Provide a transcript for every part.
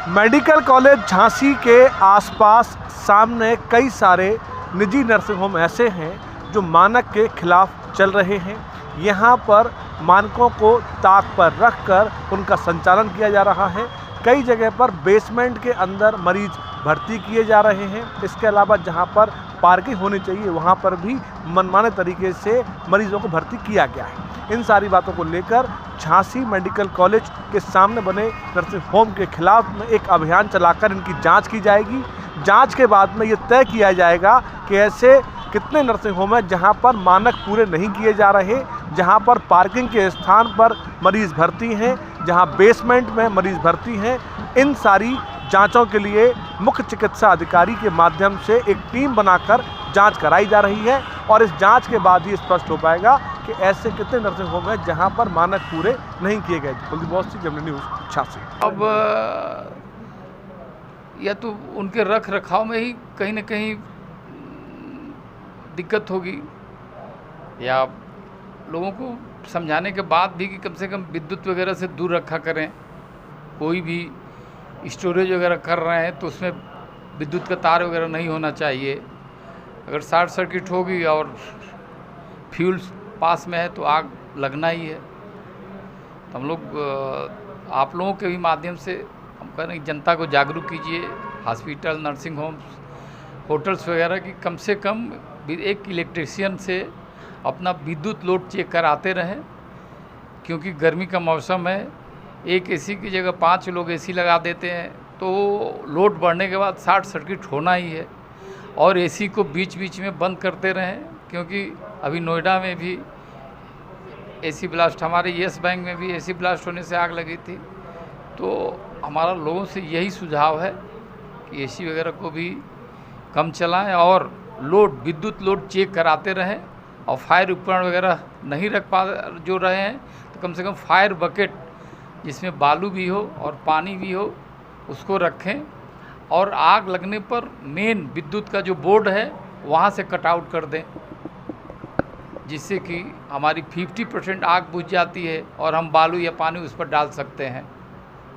Medical college Jhansi के आसपास सामने कई सारे निजी नर्सिंग होम ऐसे हैं जो मानक के खिलाफ चल रहे हैं। यहाँ पर मानकों को ताक पर रखकर उनका संचालन किया जा रहा है। कई जगह पर बेसमेंट के अंदर मरीज भर्ती किए जा रहे हैं। इसके अलावा जहाँ पर पार्किंग होनी चाहिए वहाँ पर भी मनमाने तरीके से मरीजों को भर्ती किया गया है। इन सारी बातों को लेकर झांसी मेडिकल कॉलेज के सामने बने नर्सिंग होम के खिलाफ में एक अभियान चलाकर इनकी जांच की जाएगी। जांच के बाद में ये तय किया जाएगा कि ऐसे कितने नर्सिंग होम हैं जहां पर मानक पूरे नहीं किए जा रहे, जहां पर पार्किंग के स्थान पर मरीज़ भर्ती हैं, जहां बेसमेंट में मरीज़ भर्ती हैं। इन सारी जांचों के लिए मुख्य चिकित्सा अधिकारी के माध्यम से एक टीम बनाकर जांच कराई जा रही है और इस जांच के बाद ही स्पष्ट हो पाएगा कि ऐसे कितने नर्सिंग होम हैं जहां पर मानक पूरे नहीं किए गए। Kuldeep boss, general news Jhansi. अब या तो उनके रख रखाव में ही कहीं ना कहीं दिक्कत होगी, या लोगों को समझाने के बाद भी कि कम से कम विद्युत वगैरह से दूर रखा करें। कोई भी स्टोरेज वगैरह कर रहे हैं तो उसमें विद्युत का तार वगैरह नहीं होना चाहिए। अगर शॉर्ट सर्किट होगी और फ्यूल पास में है तो आग लगना ही है। तो हम लोग आप लोगों के भी माध्यम से हम कह रहे हैं जनता को जागरूक कीजिए। हॉस्पिटल, नर्सिंग होम्स, होटल्स वगैरह की कम से कम एक इलेक्ट्रीशियन से अपना विद्युत लोड चेक कराते रहें, क्योंकि गर्मी का मौसम है। एक एसी की जगह 5 लोग एसी लगा देते हैं तो लोड बढ़ने के बाद शॉर्ट सर्किट होना ही है। और एसी को बीच बीच में बंद करते रहें, क्योंकि अभी नोएडा में भी एसी ब्लास्ट, हमारे येस बैंक में भी एसी ब्लास्ट होने से आग लगी थी। तो हमारा लोगों से यही सुझाव है कि एसी वगैरह को भी कम चलाएं और विद्युत लोड चेक कराते रहें। और फायर उपकरण वगैरह नहीं रख पा जो रहे हैं तो कम से कम फायर बकेट जिसमें बालू भी हो और पानी भी हो उसको रखें। और आग लगने पर मेन विद्युत का जो बोर्ड है वहाँ से कट आउट कर दें, जिससे कि हमारी 50% आग बुझ जाती है और हम बालू या पानी उस पर डाल सकते हैं।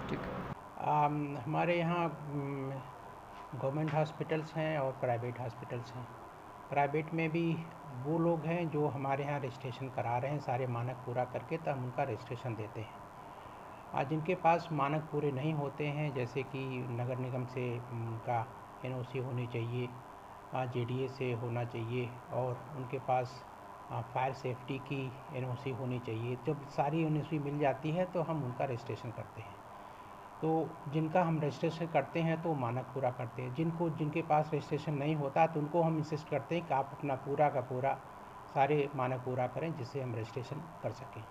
ठीक है। हमारे यहाँ गवर्नमेंट हॉस्पिटल्स हैं और प्राइवेट हॉस्पिटल्स हैं। प्राइवेट में भी वो लोग हैं जो हमारे यहाँ रजिस्ट्रेशन करा रहे हैं सारे मानक पूरा करके, तो हम उनका रजिस्ट्रेशन देते हैं। आज जिनके पास मानक पूरे नहीं होते हैं, जैसे कि नगर निगम से उनका एनओसी होनी चाहिए, जेडीए से होना चाहिए, और उनके पास फायर सेफ्टी की एनओसी होनी चाहिए। जब सारी एनओसी मिल जाती है तो हम उनका रजिस्ट्रेशन करते हैं। तो जिनका हम रजिस्ट्रेशन करते हैं तो मानक पूरा करते हैं। जिनके पास रजिस्ट्रेशन नहीं होता तो उनको हम इंसिस्ट करते हैं कि आप अपना पूरा का पूरा सारे मानक पूरा करें, जिससे हम रजिस्ट्रेशन कर सकें।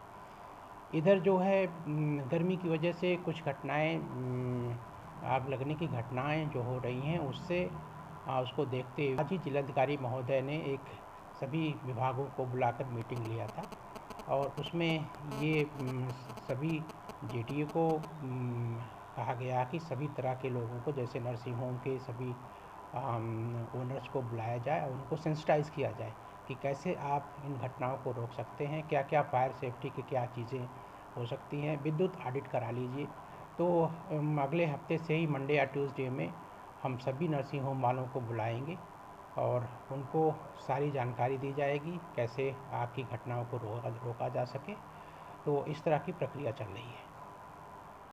इधर जो है गर्मी की वजह से कुछ घटनाएं, आग लगने की घटनाएं जो हो रही हैं, उससे उसको देखते हुए आज ही जिलाधिकारी महोदय ने एक सभी विभागों को बुलाकर मीटिंग लिया था और उसमें ये सभी जेडीए को कहा गया कि सभी तरह के लोगों को, जैसे नर्सिंग होम के सभी ओनर्स को बुलाया जाए और उनको सेंसिटाइज़ किया जाए कि कैसे आप इन घटनाओं को रोक सकते हैं, क्या क्या फायर सेफ्टी की क्या चीज़ें हो सकती हैं। विद्युत ऑडिट करा लीजिए। तो अगले हफ्ते से ही मंडे या ट्यूसडे में हम सभी नर्सिंग होम वालों को बुलाएंगे और उनको सारी जानकारी दी जाएगी कैसे आग की घटनाओं को रोका जा सके। तो इस तरह की प्रक्रिया चल रही है।